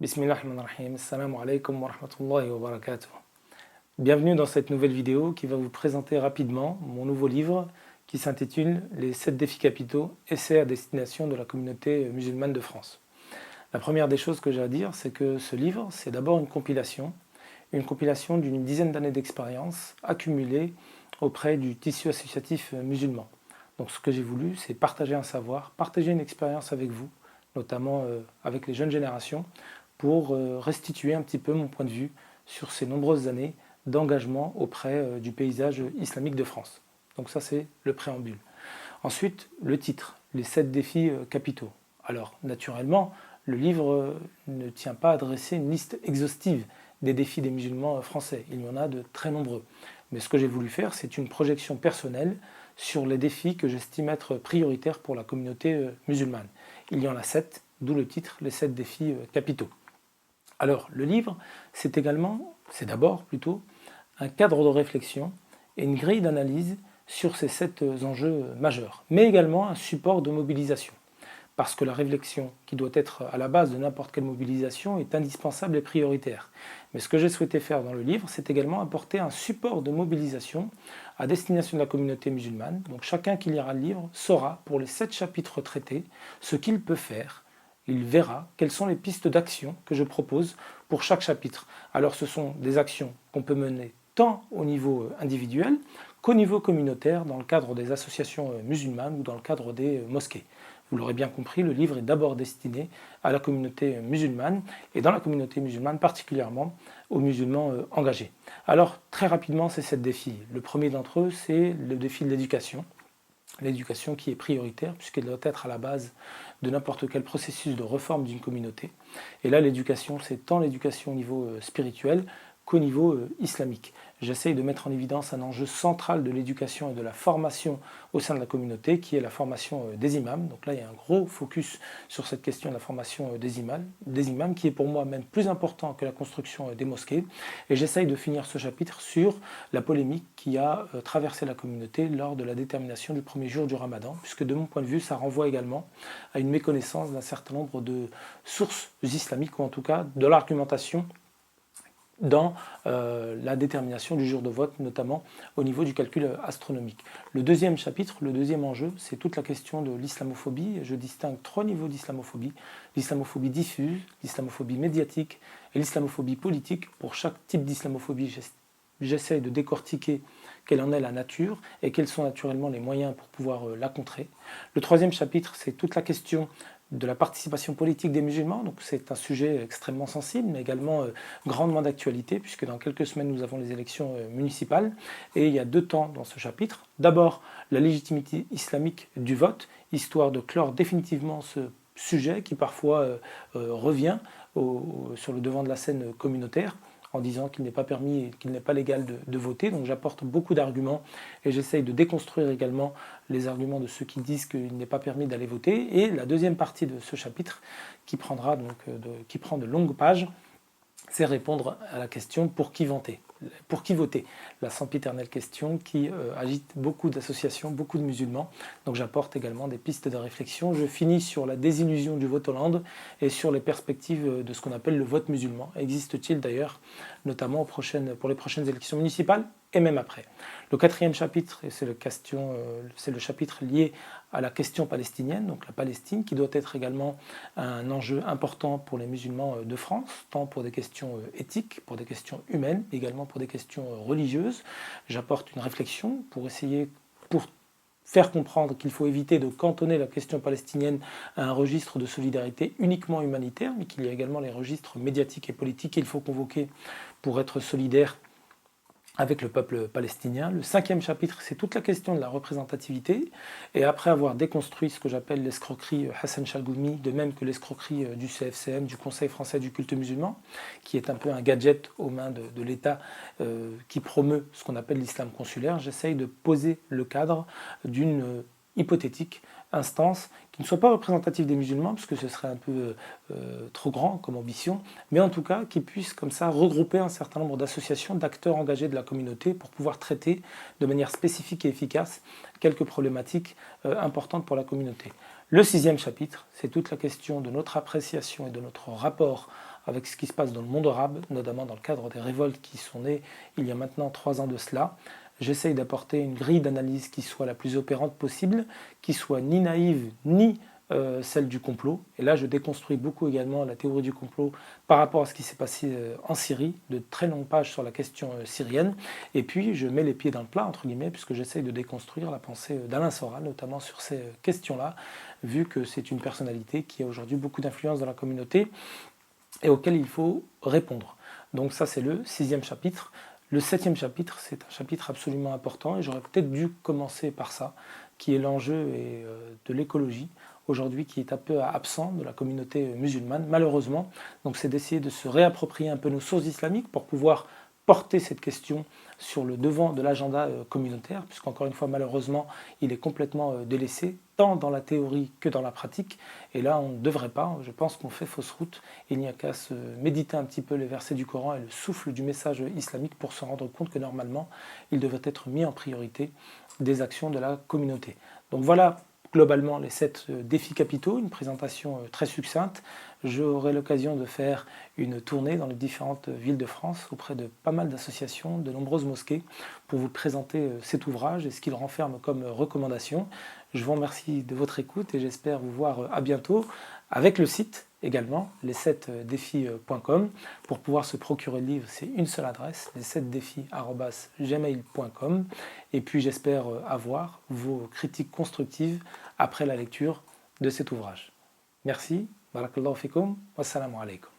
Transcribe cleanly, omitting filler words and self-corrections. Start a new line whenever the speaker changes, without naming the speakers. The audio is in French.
Bismillahirrahmanirrahim. Assalamu alaikum wa rahmatullahi wa barakatuh. Bienvenue dans cette nouvelle vidéo qui va vous présenter rapidement mon nouveau livre qui s'intitule Les 7 défis capitaux, essais à destination de la communauté musulmane de France. La première des choses que j'ai à dire, c'est que ce livre, c'est d'abord une compilation d'une dizaine d'années d'expérience accumulée auprès du tissu associatif musulman. Donc ce que j'ai voulu, c'est partager un savoir, partager une expérience avec vous, notamment avec les jeunes générations, pour restituer un petit peu mon point de vue sur ces nombreuses années d'engagement auprès du paysage islamique de France. Donc ça, c'est le préambule. Ensuite, le titre, les 7 défis capitaux. Alors, naturellement, le livre ne tient pas à dresser une liste exhaustive des défis des musulmans français. Il y en a de très nombreux. Mais ce que j'ai voulu faire, c'est une projection personnelle sur les défis que j'estime être prioritaires pour la communauté musulmane. Il y en a 7, d'où le titre, les 7 défis capitaux. Alors, le livre, c'est d'abord plutôt, un cadre de réflexion et une grille d'analyse sur ces 7 enjeux majeurs, mais également un support de mobilisation. Parce que la réflexion qui doit être à la base de n'importe quelle mobilisation est indispensable et prioritaire. Mais ce que j'ai souhaité faire dans le livre, c'est également apporter un support de mobilisation à destination de la communauté musulmane. Donc chacun qui lira le livre saura, pour les 7 chapitres traités, ce qu'il peut faire. Il verra quelles sont les pistes d'action que je propose pour chaque chapitre. Alors ce sont des actions qu'on peut mener tant au niveau individuel qu'au niveau communautaire dans le cadre des associations musulmanes ou dans le cadre des mosquées. Vous l'aurez bien compris, le livre est d'abord destiné à la communauté musulmane et dans la communauté musulmane particulièrement aux musulmans engagés. Alors très rapidement, ces 7 défis. Le premier d'entre eux, c'est le défi de l'éducation. L'éducation qui est prioritaire puisqu'elle doit être à la base de n'importe quel processus de réforme d'une communauté. Et là, l'éducation, c'est tant l'éducation au niveau spirituel qu'au niveau islamique. J'essaye de mettre en évidence un enjeu central de l'éducation et de la formation au sein de la communauté, qui est la formation des imams. Donc là, il y a un gros focus sur cette question de la formation des imams, qui est pour moi même plus important que la construction des mosquées. Et j'essaye de finir ce chapitre sur la polémique qui a traversé la communauté lors de la détermination du premier jour du Ramadan, puisque de mon point de vue, ça renvoie également à une méconnaissance d'un certain nombre de sources islamiques, ou en tout cas de l'argumentation dans la détermination du jour de vote, notamment au niveau du calcul astronomique. Le deuxième chapitre, le deuxième enjeu, c'est toute la question de l'islamophobie. Je distingue 3 niveaux d'islamophobie. L'islamophobie diffuse, l'islamophobie médiatique et l'islamophobie politique. Pour chaque type d'islamophobie, j'essaye de décortiquer quelle en est la nature et quels sont naturellement les moyens pour pouvoir la contrer. Le troisième chapitre, c'est toute la question de la participation politique des musulmans. Donc c'est un sujet extrêmement sensible, mais également grandement d'actualité, puisque dans quelques semaines, nous avons les élections municipales. Et il y a 2 temps dans ce chapitre. D'abord, la légitimité islamique du vote, histoire de clore définitivement ce sujet qui parfois revient sur le devant de la scène communautaire, en disant qu'il n'est pas permis et qu'il n'est pas légal de voter. Donc j'apporte beaucoup d'arguments et j'essaye de déconstruire également les arguments de ceux qui disent qu'il n'est pas permis d'aller voter. Et la deuxième partie de ce chapitre, qui prend de longues pages, c'est répondre à la question pour qui voter. La sempiternelle question qui agite beaucoup d'associations, beaucoup de musulmans. Donc j'apporte également des pistes de réflexion. Je finis sur la désillusion du vote Hollande et sur les perspectives de ce qu'on appelle le vote musulman. Existe-t-il d'ailleurs, notamment pour les prochaines élections municipales et même après. Le 4e chapitre, c'est le chapitre lié à la question palestinienne, donc la Palestine, qui doit être également un enjeu important pour les musulmans de France, tant pour des questions éthiques, pour des questions humaines, également pour des questions religieuses. J'apporte une réflexion pour faire comprendre qu'il faut éviter de cantonner la question palestinienne à un registre de solidarité uniquement humanitaire, mais qu'il y a également les registres médiatiques et politiques qu'il faut convoquer pour être solidaire avec le peuple palestinien. Le 5e chapitre, c'est toute la question de la représentativité. Et après avoir déconstruit ce que j'appelle l'escroquerie Hassan Chalgoumi, de même que l'escroquerie du CFCM, du Conseil français du culte musulman, qui est un peu un gadget aux mains de l'État qui promeut ce qu'on appelle l'islam consulaire, j'essaye de poser le cadre d'une hypothétique instance qui ne soit pas représentative des musulmans, parce que ce serait un peu trop grand comme ambition, mais en tout cas qui puisse comme ça regrouper un certain nombre d'associations, d'acteurs engagés de la communauté pour pouvoir traiter de manière spécifique et efficace quelques problématiques importantes pour la communauté. Le 6e chapitre, c'est toute la question de notre appréciation et de notre rapport avec ce qui se passe dans le monde arabe, notamment dans le cadre des révoltes qui sont nées il y a maintenant 3 ans de cela. J'essaye d'apporter une grille d'analyse qui soit la plus opérante possible, qui soit ni naïve ni celle du complot. Et là, je déconstruis beaucoup également la théorie du complot par rapport à ce qui s'est passé en Syrie, de très longues pages sur la question syrienne. Et puis, je mets les pieds dans le plat, entre guillemets, puisque j'essaye de déconstruire la pensée d'Alain Soral, notamment sur ces questions-là, vu que c'est une personnalité qui a aujourd'hui beaucoup d'influence dans la communauté et auquel il faut répondre. Donc ça, c'est le 6e chapitre. Le 7e chapitre, c'est un chapitre absolument important et j'aurais peut-être dû commencer par ça, qui est l'enjeu de l'écologie, aujourd'hui qui est un peu absent de la communauté musulmane, malheureusement. Donc c'est d'essayer de se réapproprier un peu nos sources islamiques pour pouvoir porter cette question sur le devant de l'agenda communautaire, puisqu'encore une fois, malheureusement, il est complètement délaissé, tant dans la théorie que dans la pratique. Et là, on ne devrait pas, je pense qu'on fait fausse route. Il n'y a qu'à se méditer un petit peu les versets du Coran et le souffle du message islamique pour se rendre compte que normalement, il devrait être mis en priorité des actions de la communauté. Donc voilà globalement les 7 défis capitaux, une présentation très succincte. J'aurai l'occasion de faire une tournée dans les différentes villes de France auprès de pas mal d'associations, de nombreuses mosquées, pour vous présenter cet ouvrage et ce qu'il renferme comme recommandation. Je vous remercie de votre écoute et j'espère vous voir à bientôt avec le site également, les7défis.com. Pour pouvoir se procurer le livre, c'est une seule adresse, les7défis@gmail.com. Et puis j'espère avoir vos critiques constructives après la lecture de cet ouvrage. Merci, barakallahu fikum, wassalamu alaikum.